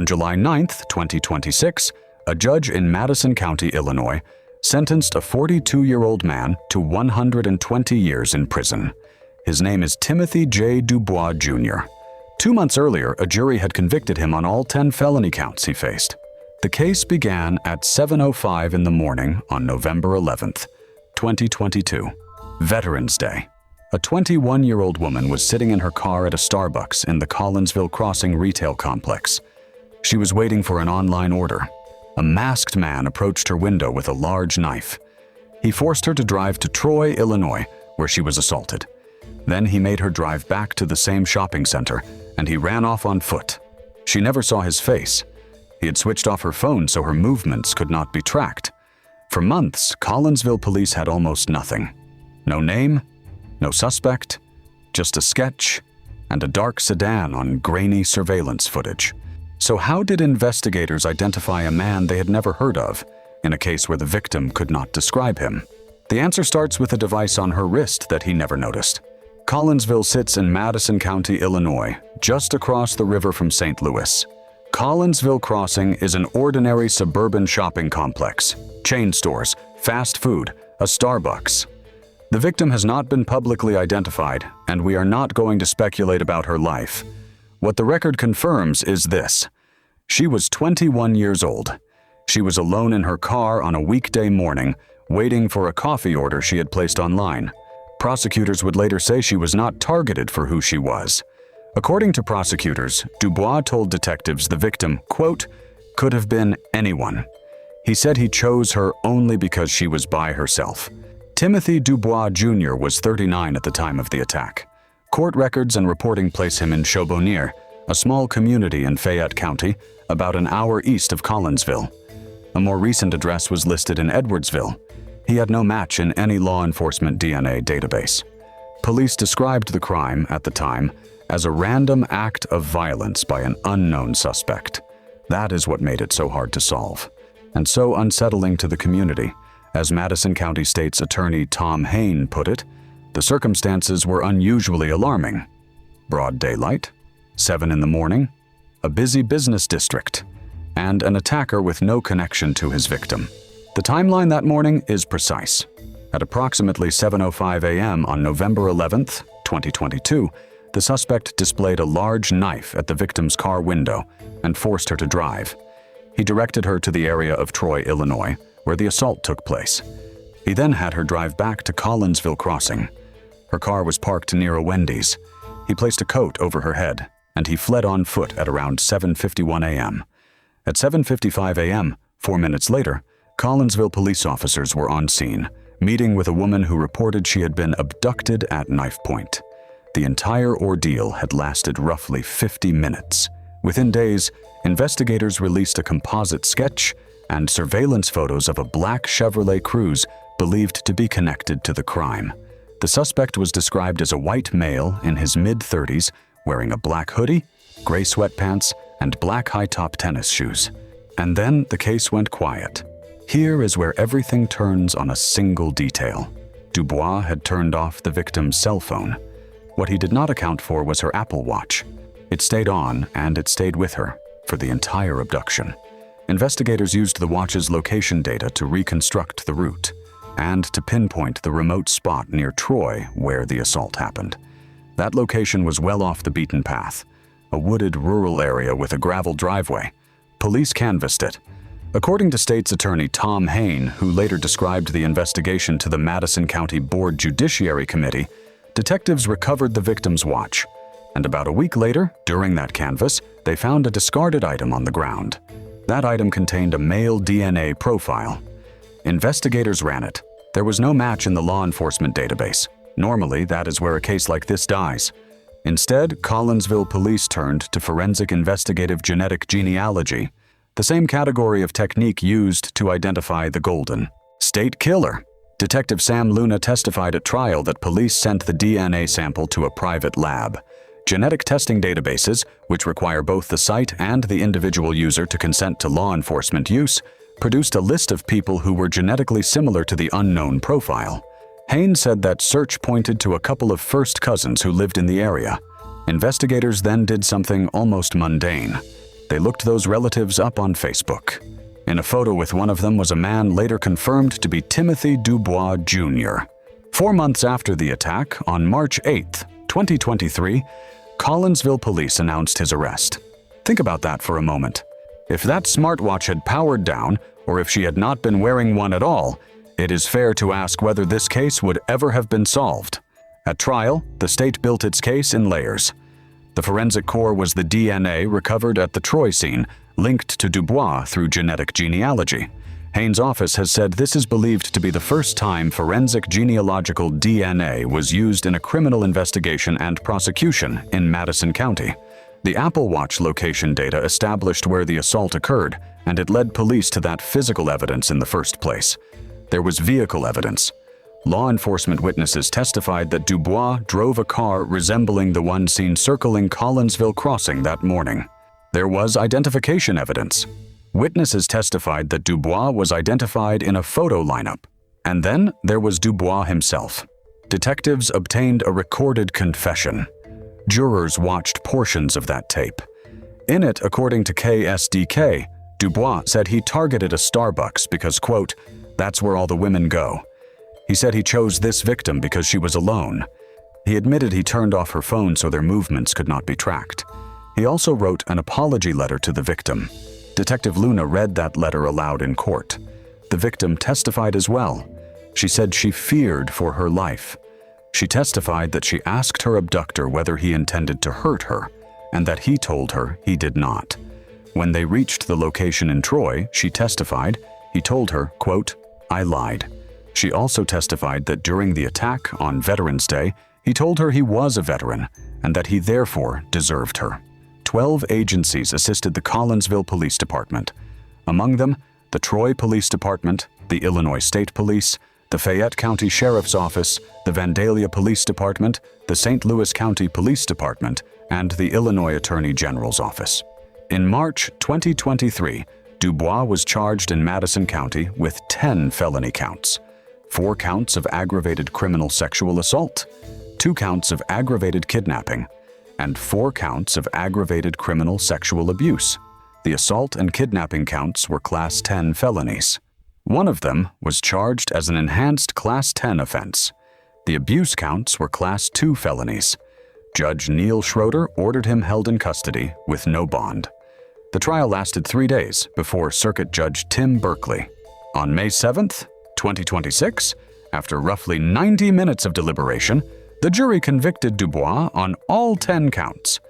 On July 9, 2026, a judge in Madison County, Illinois, sentenced a 42-year-old man to 120 years in prison. His name is Timothy J. Dubois Jr. 2 months earlier, a jury had convicted him on all 10 felony counts he faced. The case began at 7:05 in the morning on November 11, 2022, Veterans Day. A 21-year-old woman was sitting in her car at a Starbucks in the Collinsville Crossing retail complex. She was waiting for an online order. A masked man approached her window with a large knife. He forced her to drive to Troy, Illinois, where she was assaulted. Then he made her drive back to the same shopping center, and he ran off on foot. She never saw his face. He had switched off her phone so her movements could not be tracked. For months, Collinsville police had almost nothing. No name, no suspect, just a sketch and a dark sedan on grainy surveillance footage. So how did investigators identify a man they had never heard of in a case where the victim could not describe him? The answer starts with a device on her wrist that he never noticed. Collinsville sits in Madison County, Illinois, just across the river from St. Louis. Collinsville Crossing is an ordinary suburban shopping complex, chain stores, fast food, a Starbucks. The victim has not been publicly identified, and we are not going to speculate about her life. What the record confirms is this: she was 21 years old. She was alone in her car on a weekday morning, waiting for a coffee order she had placed online. Prosecutors would later say she was not targeted for who she was. According to prosecutors, Dubois told detectives the victim, quote, could have been anyone. He said he chose her only because she was by herself. Timothy Dubois Jr. was 39 at the time of the attack. Court records and reporting place him in Charbonnier, a small community in Fayette County, about an hour east of Collinsville. A more recent address was listed in Edwardsville. He had no match in any law enforcement DNA database. Police described the crime at the time as a random act of violence by an unknown suspect. That is what made it so hard to solve, and so unsettling to the community. As Madison County State's Attorney Tom Hain put it, the circumstances were unusually alarming. Broad daylight, 7 in the morning, a busy business district, and an attacker with no connection to his victim. The timeline that morning is precise. At approximately 7:05 a.m. on November 11, 2022, the suspect displayed a large knife at the victim's car window and forced her to drive. He directed her to the area of Troy, Illinois, where the assault took place. He then had her drive back to Collinsville Crossing. Her car was parked near a Wendy's. He placed a coat over her head, and he fled on foot at around 7:51 a.m. At 7:55 a.m., 4 minutes later, Collinsville police officers were on scene, meeting with a woman who reported she had been abducted at knifepoint. The entire ordeal had lasted roughly 50 minutes. Within days, investigators released a composite sketch and surveillance photos of a black Chevrolet Cruze believed to be connected to the crime. The suspect was described as a white male in his mid-30s, wearing a black hoodie, gray sweatpants, and black high-top tennis shoes. And then the case went quiet. Here is where everything turns on a single detail. Dubois had turned off the victim's cell phone. What he did not account for was her Apple Watch. It stayed on, and it stayed with her for the entire abduction. Investigators used the watch's location data to reconstruct the route and to pinpoint the remote spot near Troy where the assault happened. That location was well off the beaten path, a wooded rural area with a gravel driveway. Police canvassed it. According to State's Attorney Tom Hain, who later described the investigation to the Madison County Board Judiciary Committee, detectives recovered the victim's watch, and about a week later, during that canvass, they found a discarded item on the ground. That item contained a male DNA profile. Investigators ran it. There was no match in the law enforcement database. Normally, that is where a case like this dies. Instead, Collinsville police turned to forensic investigative genetic genealogy, the same category of technique used to identify the Golden State Killer. Detective Sam Luna testified at trial that police sent the DNA sample to a private lab. Genetic testing databases, which require both the site and the individual user to consent to law enforcement use, produced a list of people who were genetically similar to the unknown profile. Hain said that search pointed to a couple of first cousins who lived in the area. Investigators then did something almost mundane. They looked those relatives up on Facebook. In a photo with one of them was a man later confirmed to be Timothy Dubois Jr. 4 months after the attack, on March 8, 2023, Collinsville police announced his arrest. Think about that for a moment. If that smartwatch had powered down, or if she had not been wearing one at all, it is fair to ask whether this case would ever have been solved. At trial, the state built its case in layers. The forensic core was the DNA recovered at the Troy scene, linked to Dubois through genetic genealogy. Haines' office has said this is believed to be the first time forensic genealogical DNA was used in a criminal investigation and prosecution in Madison County. The Apple Watch location data established where the assault occurred, and it led police to that physical evidence in the first place. There was vehicle evidence. Law enforcement witnesses testified that Dubois drove a car resembling the one seen circling Collinsville Crossing that morning. There was identification evidence. Witnesses testified that Dubois was identified in a photo lineup. And then there was Dubois himself. Detectives obtained a recorded confession. Jurors watched portions of that tape. In it, according to KSDK, Dubois said he targeted a Starbucks because, quote, "That's where all the women go." He said he chose this victim because she was alone. He admitted he turned off her phone so their movements could not be tracked. He also wrote an apology letter to the victim. Detective Luna read that letter aloud in court. The victim testified as well. She said she feared for her life. She testified that she asked her abductor whether he intended to hurt her, and that he told her he did not. When they reached the location in Troy, she testified, he told her, quote, "I lied." She also testified that during the attack on Veterans Day, he told her he was a veteran, and that he therefore deserved her. 12 agencies assisted the Collinsville Police Department. Among them, the Troy Police Department, the Illinois State Police, the Fayette County Sheriff's Office, the Vandalia Police Department, the St. Louis County Police Department, and the Illinois Attorney General's Office. In March 2023, Dubois was charged in Madison County with 10 felony counts: 4 counts of aggravated criminal sexual assault, 2 counts of aggravated kidnapping, and 4 counts of aggravated criminal sexual abuse. The assault and kidnapping counts were Class 10 felonies. One of them was charged as an enhanced Class 10 offense. The abuse counts were Class 2 felonies. Judge Neil Schroeder ordered him held in custody with no bond. The trial lasted 3 days before Circuit Judge Tim Berkley. On May 7th, 2026, after roughly 90 minutes of deliberation, the jury convicted Dubois on all 10 counts.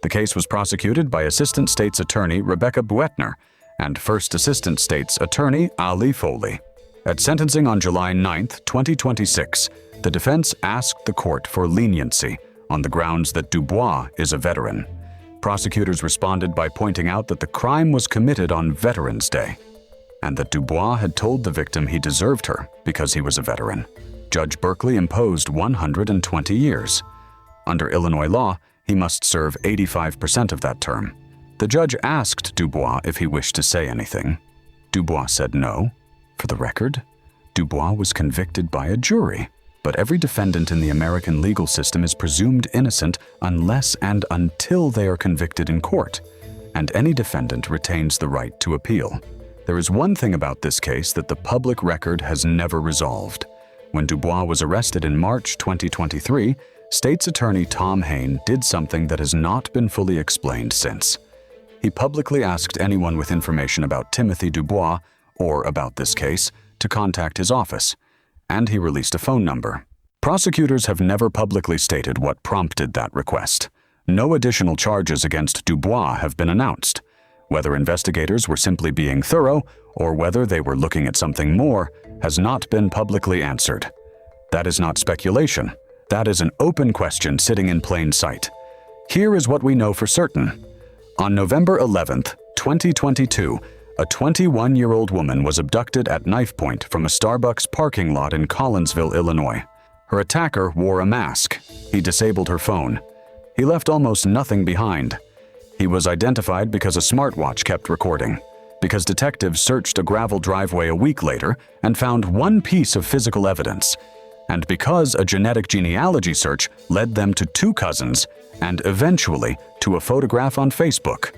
The case was prosecuted by Assistant State's Attorney Rebecca Buettner and First Assistant State's Attorney Ali Foley. At sentencing on July 9th, 2026, the defense asked the court for leniency on the grounds that Dubois is a veteran. Prosecutors responded by pointing out that the crime was committed on Veterans Day, and that Dubois had told the victim he deserved her because he was a veteran. Judge Berkley imposed 120 years. Under Illinois law, he must serve 85% of that term. The judge asked Dubois if he wished to say anything. Dubois said no. For the record, Dubois was convicted by a jury, but every defendant in the American legal system is presumed innocent unless and until they are convicted in court, and any defendant retains the right to appeal. There is one thing about this case that the public record has never resolved. When Dubois was arrested in March 2023, State's Attorney Tom Hain did something that has not been fully explained since. He publicly asked anyone with information about Timothy Dubois or about this case to contact his office, and he released a phone number. Prosecutors have never publicly stated what prompted that request. No additional charges against Dubois have been announced. Whether investigators were simply being thorough or whether they were looking at something more has not been publicly answered. That is not speculation. That is an open question sitting in plain sight. Here is what we know for certain. On November 11th, 2022, a 21-year-old woman was abducted at knifepoint from a Starbucks parking lot in Collinsville, Illinois. Her attacker wore a mask. He disabled her phone. He left almost nothing behind. He was identified because a smartwatch kept recording, because detectives searched a gravel driveway a week later and found one piece of physical evidence, and because a genetic genealogy search led them to 2 cousins and eventually to a photograph on Facebook.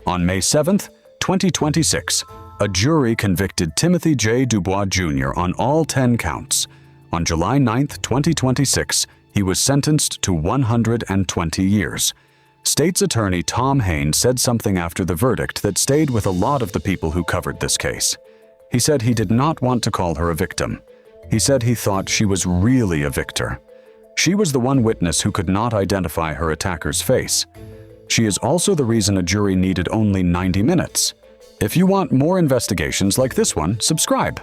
On May 7, 2026, a jury convicted Timothy J. Dubois Jr. on all 10 counts. On July 9, 2026, he was sentenced to 120 years. State's Attorney Tom Hain said something after the verdict that stayed with a lot of the people who covered this case. He said he did not want to call her a victim. He said he thought she was really a victor. She was the one witness who could not identify her attacker's face. She is also the reason a jury needed only 90 minutes. If you want more investigations like this one, subscribe.